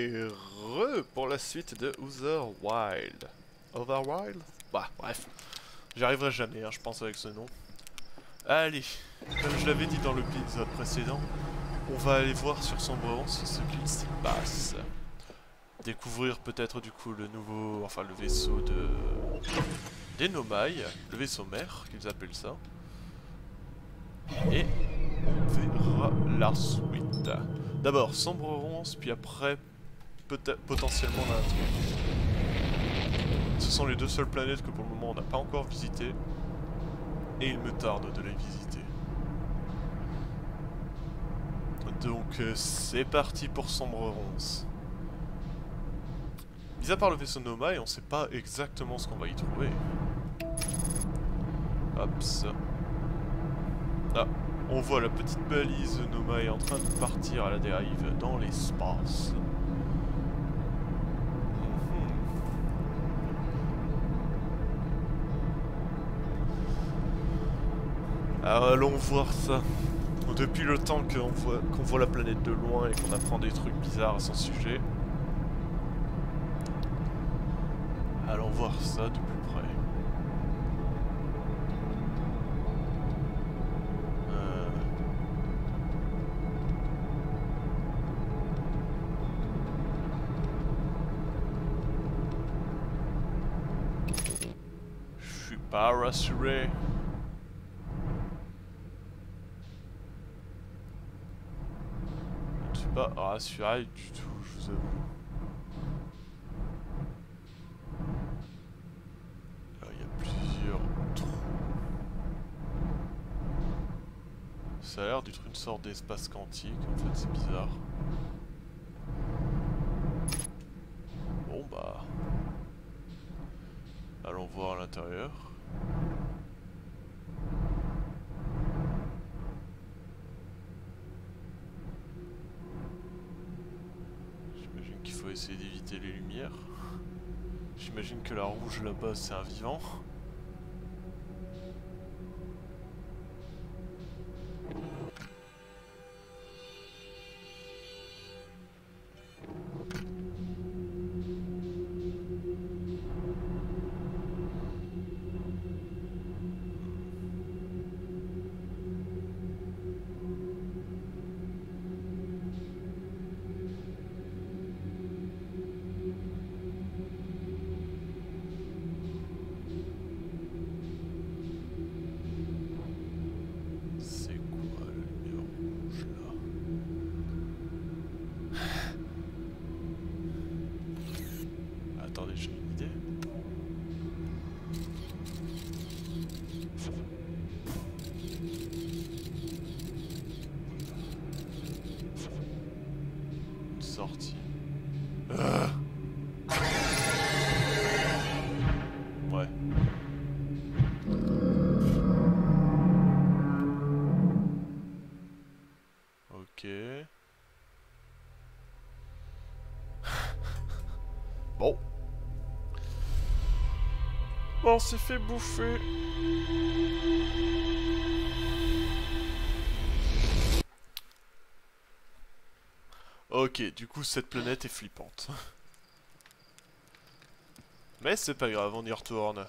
Et pour la suite de Otherwild. Otherwild? Bah, bref. J'y arriverai jamais, hein, je pense, avec ce nom. Allez, comme je l'avais dit dans l'épisode précédent, on va aller voir sur Sombrerance ce qu'il s'y passe. Découvrir peut-être du coup le nouveau, enfin le vaisseau des Nomai, le vaisseau mère qu'ils appellent ça. Et on verra la suite. D'abord Sombrerance, puis après peut-être potentiellement l'intrigue. Ce sont les deux seules planètes que pour le moment on n'a pas encore visitées. Et il me tarde de les visiter. Donc c'est parti pour Sombrerance. Mis à part le vaisseau Nomai, on sait pas exactement ce qu'on va y trouver. Hop ça. Ah, on voit la petite balise Nomai en train de partir à la dérive dans l'espace. Alors allons voir ça. Depuis le temps qu'on voit la planète de loin et qu'on apprend des trucs bizarres à son sujet. Allons voir ça de plus près. Je suis pas rassuré. Je suis pas rassuré du tout, je vous avoue. Ça a l'air d'être une sorte d'espace quantique, en fait c'est bizarre. Bon bah... allons voir à l'intérieur. J'imagine qu'il faut essayer d'éviter les lumières. J'imagine que la rouge là-bas c'est un vivant. Attendez, j'ai une idée. Une sortie. Ouais. Ok. Bon. On s'est fait bouffer. Ok, du coup cette planète est flippante. Mais c'est pas grave, on y retourne.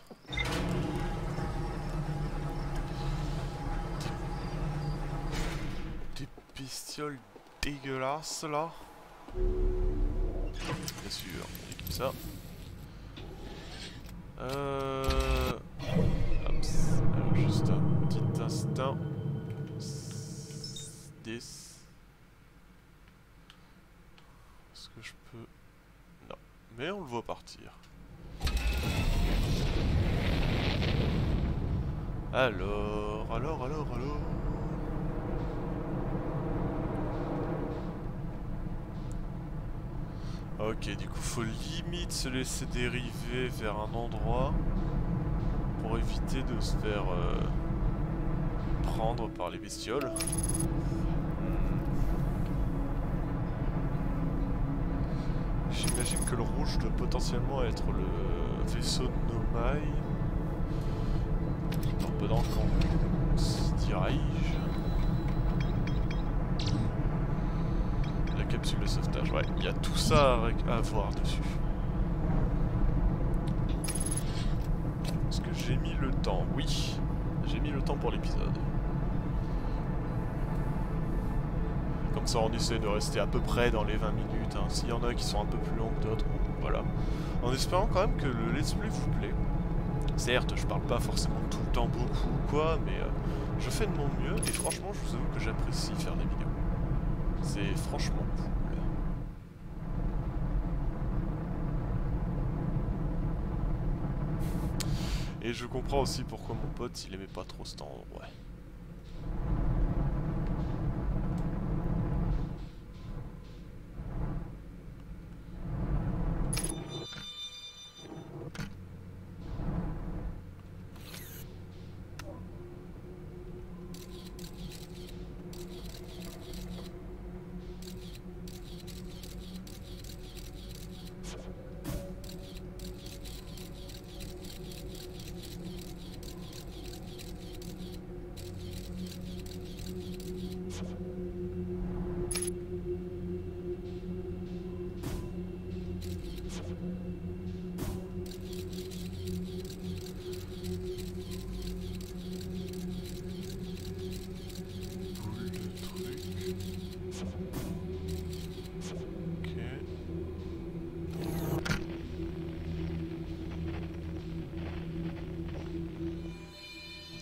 Des bestioles dégueulasses là. Bien sûr, on est comme ça. Hop, alors juste un petit instant. 10. Est-ce que je peux... Non, mais on le voit partir. Alors... Ok, du coup faut limite se laisser dériver vers un endroit pour éviter de se faire prendre par les bestioles. J'imagine que le rouge doit potentiellement être le vaisseau de Nomai. Un peu dans le camp. On s'y dirige. La capsule de sauvetage. Ouais, il y a tout ça à voir dessus. Est-ce que j'ai mis le temps? Oui, j'ai mis le temps pour l'épisode. Comme ça on essaie de rester à peu près dans les 20 minutes, hein. S'il y en a qui sont un peu plus longs que d'autres, voilà. En espérant quand même que le let's play vous plaît. Certes, je parle pas forcément tout le temps beaucoup ou quoi, mais je fais de mon mieux et franchement je vous avoue que j'apprécie faire des vidéos. C'est franchement cool. Et je comprends aussi pourquoi mon pote il aimait pas trop cet endroit.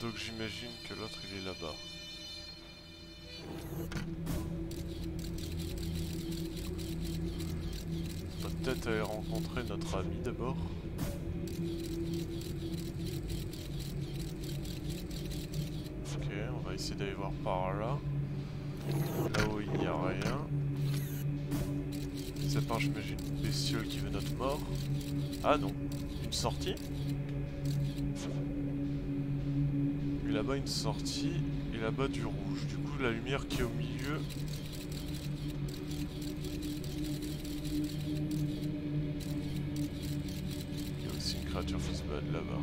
Donc j'imagine que l'autre il est là-bas. On va peut-être aller rencontrer notre ami d'abord. Ok, on va essayer d'aller voir par là. Là où il n'y a rien. C'est pas, j'imagine, une bestiole qui veut notre mort. Ah non, une sortie. Et là-bas une sortie, et là-bas du rouge. Du coup la lumière qui est au milieu. Il y a aussi une créature qui se bat là-bas.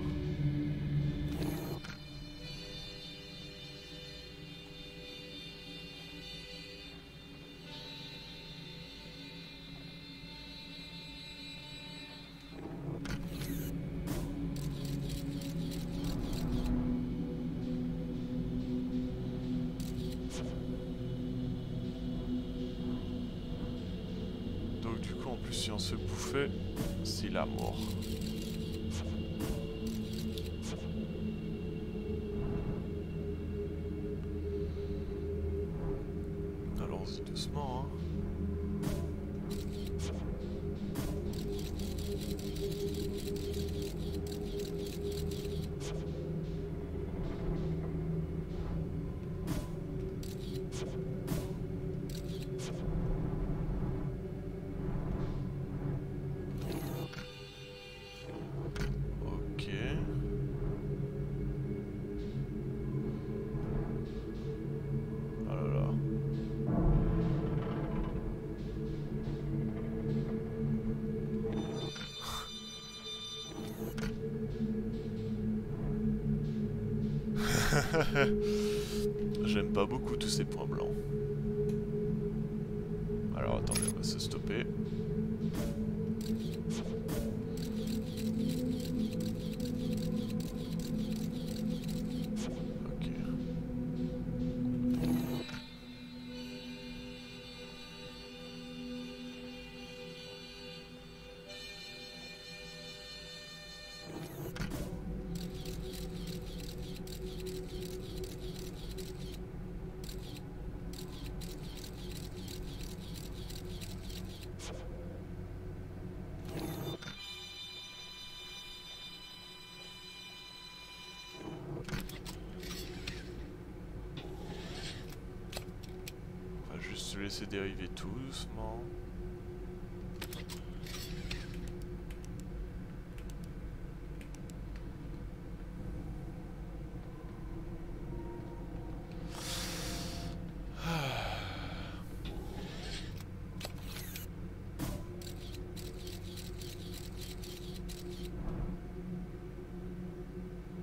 Si on se bouffait, c'est la mort. Allons-y doucement, hein. J'aime pas beaucoup tous ces points blancs. Alors attendez, on va se stopper. Ok. Je vais laisser dériver tout doucement.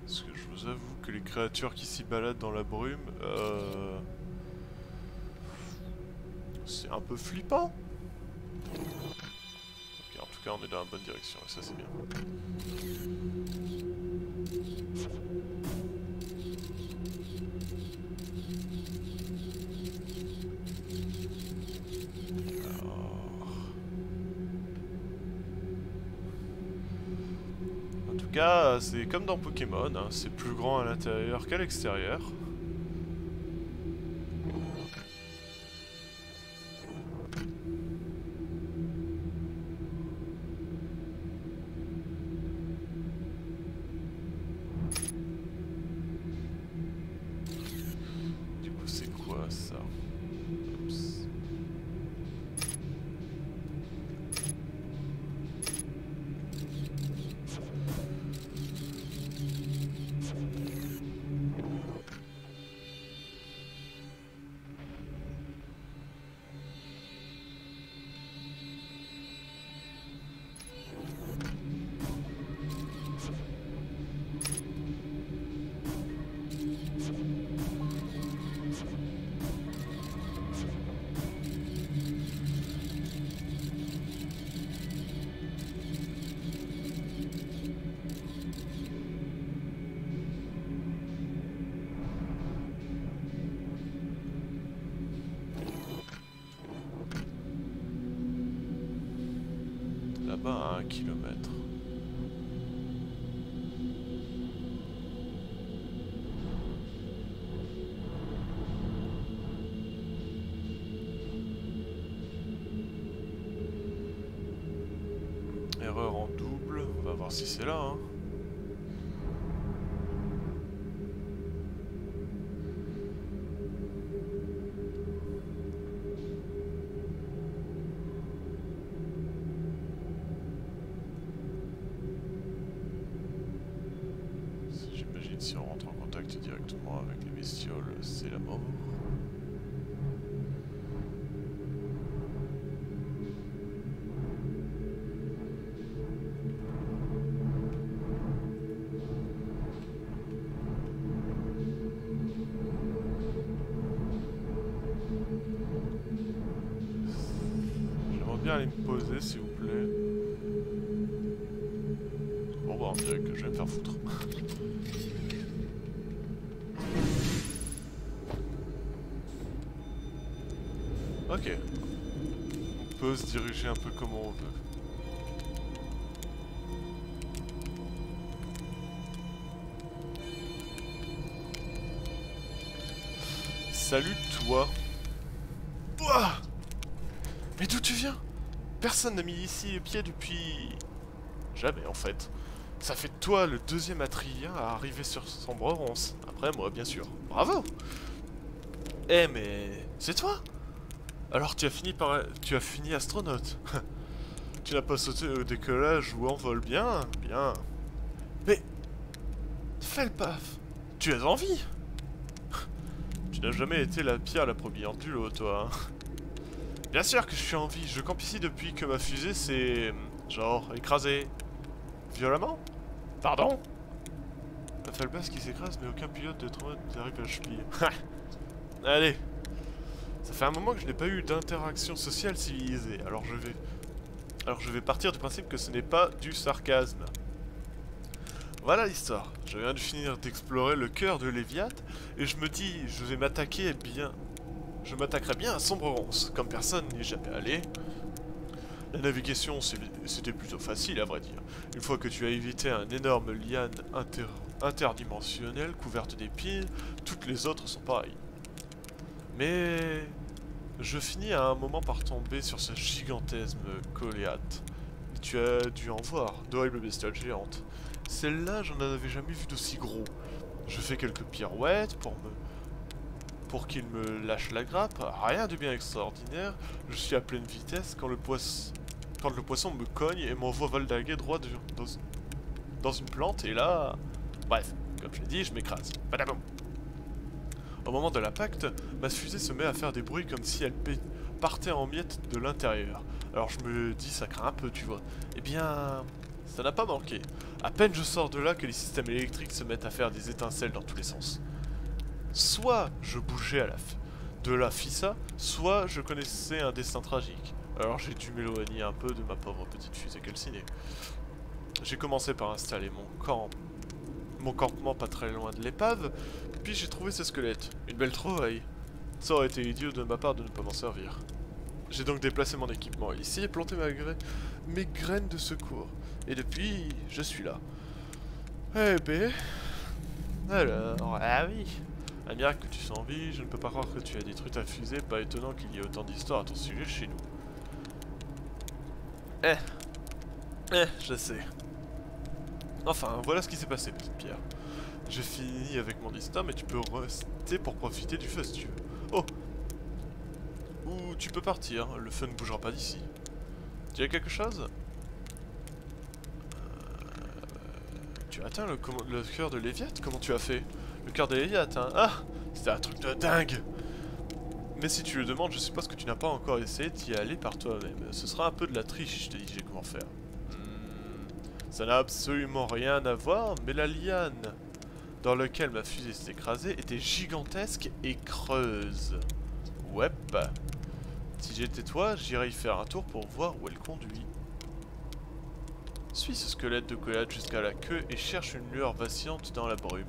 Parce que je vous avoue que les créatures qui s'y baladent dans la brume, c'est un peu flippant. cas, on est dans la bonne direction, et ça c'est bien. En tout cas, c'est comme dans Pokémon, hein, c'est plus grand à l'intérieur qu'à l'extérieur. Du coup, c'est quoi ça? Oups. Là-bas à 1 kilomètre. Erreur en double, on va voir si c'est là, hein. J'imagine si on rentre en contact directement avec les bestioles, c'est la mort. J'aimerais bien aller me poser, s'il vous plaît. Bon bah on dirait que je vais me faire foutre. Ok. On peut se diriger un peu comme on veut. Salut toi. Ouah! Mais d'où tu viens? Personne n'a mis ici les pieds depuis... Jamais en fait. Ça fait de toi le deuxième Atrien à arriver sur Sombre-Ronce. Après moi bien sûr. Bravo! Eh mais... c'est toi? Alors tu as fini astronaute. Tu n'as pas sauté au décollage ou en vol, bien, bien. Mais... fais le paf. Tu es en vie. Tu n'as jamais été la pierre la première du lot, toi. Bien sûr que je suis en vie. Je campe ici depuis que ma fusée s'est... genre, écrasée. Violemment? Pardon? Un Felbas qui s'écrase, mais aucun pilote de train n'arrive à cheville. Allez. Ça fait un moment que je n'ai pas eu d'interaction sociale civilisée, alors je vais partir du principe que ce n'est pas du sarcasme. Voilà l'histoire. Je viens de finir d'explorer le cœur de Léviat, et je me dis, je m'attaquerai bien à Sombre-Ronce, comme personne n'y est jamais allé. La navigation, c'était plutôt facile à vrai dire. Une fois que tu as évité un énorme liane interdimensionnelle couverte d'épines, toutes les autres sont pareilles. Mais... je finis à un moment par tomber sur ce gigantesque coléate. Tu as dû en voir, d'horribles bestioles géantes. Celle-là, j'en avais jamais vu d'aussi gros. Je fais quelques pirouettes pour qu'il me lâche la grappe. Rien de bien extraordinaire. Je suis à pleine vitesse quand le poisson me cogne et m'envoie valdaguer droit dans une plante. Et là... bref, comme je l'ai dit, je m'écrase. Badaboum. Au moment de l'impact, ma fusée se met à faire des bruits comme si elle partait en miettes de l'intérieur. Alors je me dis, ça craint un peu, tu vois. Eh bien, ça n'a pas manqué. À peine je sors de là que les systèmes électriques se mettent à faire des étincelles dans tous les sens. Soit je bougeais de la FISA, soit je connaissais un destin tragique. Alors j'ai dû m'éloigner un peu de ma pauvre petite fusée calcinée. J'ai commencé par installer mon campement pas très loin de l'épave, puis j'ai trouvé ce squelette. Une belle trouvaille. Ça aurait été idiot de ma part de ne pas m'en servir. J'ai donc déplacé mon équipement ici et planté mes graines de secours. Et depuis, je suis là. Eh ben... Alors, ah oui. Un miracle que tu sois en vie, je ne peux pas croire que tu as détruit ta fusée, pas étonnant qu'il y ait autant d'histoires à ton sujet chez nous. Je sais. Enfin, voilà ce qui s'est passé, petite pierre. J'ai fini avec mon destin, mais tu peux rester pour profiter du feu si tu veux. Oh! Ou tu peux partir, le feu ne bougera pas d'ici. Tu as quelque chose? Tu as atteint le cœur de Léviat? Comment tu as fait? Le cœur de Léviat, hein? Ah! C'était un truc de dingue! Mais si tu le demandes, je suppose que tu n'as pas encore essayé d'y aller par toi-même. Ce sera un peu de la triche si je te dis comment faire. Ça n'a absolument rien à voir, mais la liane dans laquelle ma fusée s'est écrasée était gigantesque et creuse. Ouais. Si j'étais toi, j'irais y faire un tour pour voir où elle conduit. Suis ce squelette de collade jusqu'à la queue et cherche une lueur vacillante dans la brume.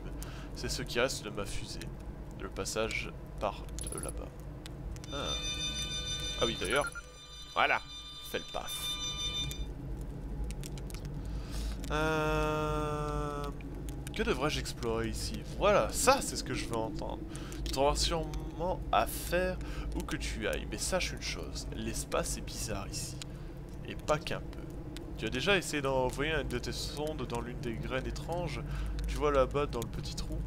C'est ce qui reste de ma fusée. Le passage part de là-bas. Ah oui, d'ailleurs. Voilà. Fais le paf. Que devrais-je explorer ici? Voilà, ça c'est ce que je veux entendre. Tu trouveras sûrement à faire où que tu ailles, mais sache une chose, l'espace est bizarre ici. Et pas qu'un peu. Tu as déjà essayé d'envoyer une de tes sondes dans l'une des graines étranges? Tu vois là-bas dans le petit trou?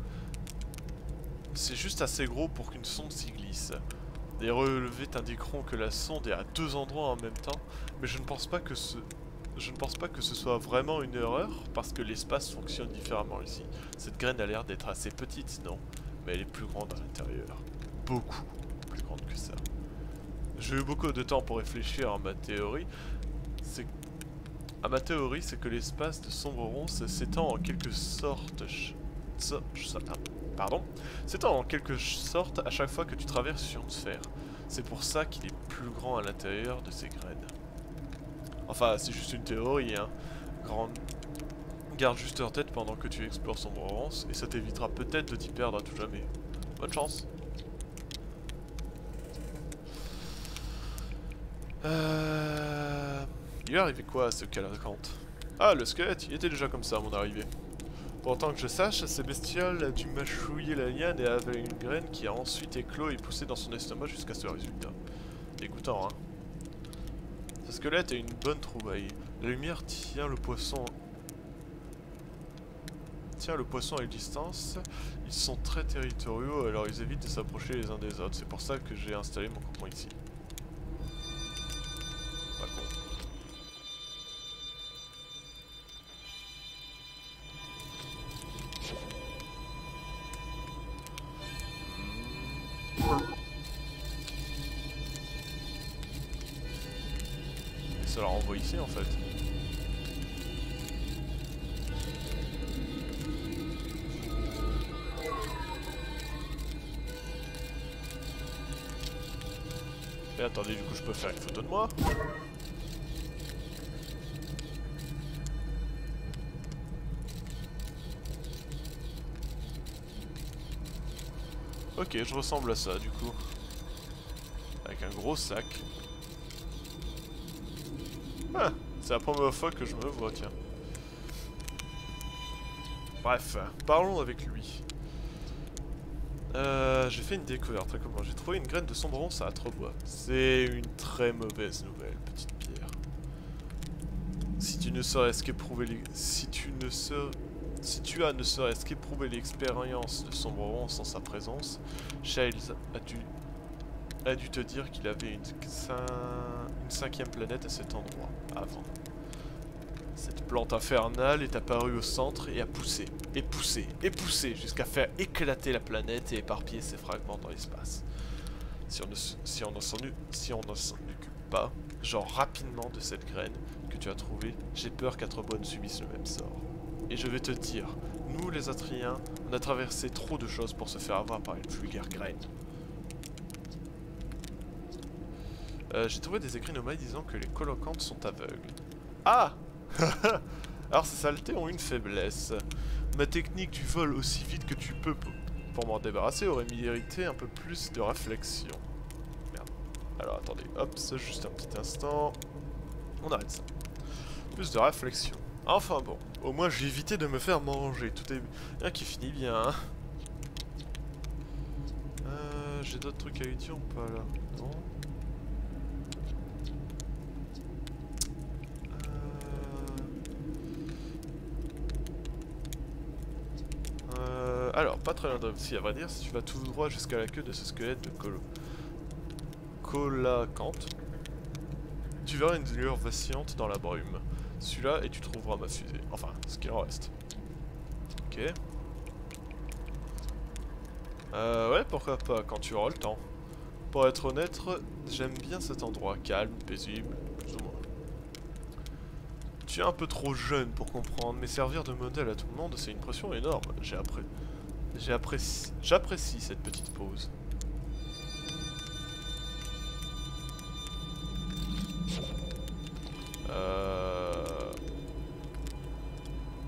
C'est juste assez gros pour qu'une sonde s'y glisse. Des relevés t'indiqueront que la sonde est à 2 endroits en même temps, mais je ne pense pas que ce soit vraiment une erreur, parce que l'espace fonctionne différemment ici. Cette graine a l'air d'être assez petite, non? Mais elle est plus grande à l'intérieur. Beaucoup plus grande que ça. J'ai eu beaucoup de temps pour réfléchir à ma théorie. C'est que l'espace de sombre ronce s'étend en quelque sorte... s'étend en quelque sorte à chaque fois que tu traverses sur une sphère. C'est pour ça qu'il est plus grand à l'intérieur de ces graines. Enfin, c'est juste une théorie, hein. Garde juste en tête pendant que tu explores Sombre Ronce, et ça t'évitera peut-être de t'y perdre à tout jamais. Bonne chance. Il est arrivé quoi à ce Calacante? Ah, le squelette, il était déjà comme ça à mon arrivée. Pourtant que je sache, ce bestiole a dû mâchouiller la liane et avaler une graine qui a ensuite éclos et poussé dans son estomac jusqu'à ce résultat. Dégoûtant, hein. Ce squelette est une bonne trouvaille. La lumière tient le poisson à une distance. Ils sont très territoriaux, alors ils évitent de s'approcher les uns des autres. C'est pour ça que j'ai installé mon campement ici. Pas con. Et ça la renvoie ici en fait. Et attendez, du coup je peux faire une photo de moi. Ok, je ressemble à ça du coup. Avec un gros sac. Ah, c'est la première fois que je me vois, tiens. Bref, parlons avec lui. J'ai fait une découverte, très comment. J'ai trouvé une graine de sombre ronce à Trebois. C'est une très mauvaise nouvelle, petite pierre. Si tu ne serais-ce qu'éprouver les... Si tu as ne serait-ce qu'éprouvé l'expérience de sombre ronce en sa présence, Shiles a dû te dire qu'il avait une 5e planète à cet endroit, avant. Cette plante infernale est apparue au centre et a poussé, et poussé, et poussé, jusqu'à faire éclater la planète et éparpiller ses fragments dans l'espace. Si on ne s'en occupe pas, genre rapidement de cette graine que tu as trouvée, j'ai peur qu'Atrebois ne subisse le même sort. Et je vais te dire, nous les Atriens, on a traversé trop de choses pour se faire avoir par une vulgaire graine. J'ai trouvé des écrits nomades disant que les colocantes sont aveugles. Ah. Alors ces saletés ont une faiblesse. Ma technique du vol aussi vite que tu peux pour m'en débarrasser aurait mérité un peu plus de réflexion. Merde. Alors attendez, hop, ça juste un petit instant. On arrête ça. Plus de réflexion. Enfin bon, au moins j'ai évité de me faire manger. Tout est bien qui finit bien. Hein. J'ai d'autres trucs à lui dire ou pas là? Non. Alors, pas très loin d'ici, à vrai dire, si tu vas tout droit jusqu'à la queue de ce squelette de colacante, tu verras une lueur vacillante dans la brume. Celui-là et tu trouveras ma fusée. Enfin, ce qu'il en reste. Ok. Ouais, pourquoi pas, quand tu auras le temps. Pour être honnête, j'aime bien cet endroit, calme, paisible, plus ou moins. Tu es un peu trop jeune pour comprendre, mais servir de modèle à tout le monde, c'est une pression énorme. J'apprécie cette petite pause.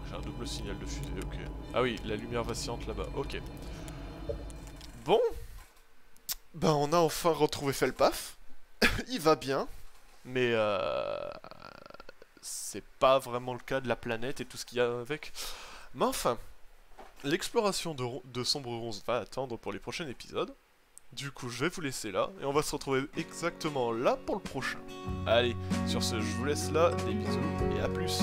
J'ai un double signal de fusée, ok. Ah oui, la lumière vacillante là-bas, ok. Bon. Ben on a enfin retrouvé Felpaf. Il va bien. Mais c'est pas vraiment le cas de la planète et tout ce qu'il y a avec. Mais enfin, l'exploration de Sombre Ronce va attendre pour les prochains épisodes. Du coup, je vais vous laisser là, et on va se retrouver exactement là pour le prochain. Allez, sur ce, je vous laisse là, des bisous, et à plus.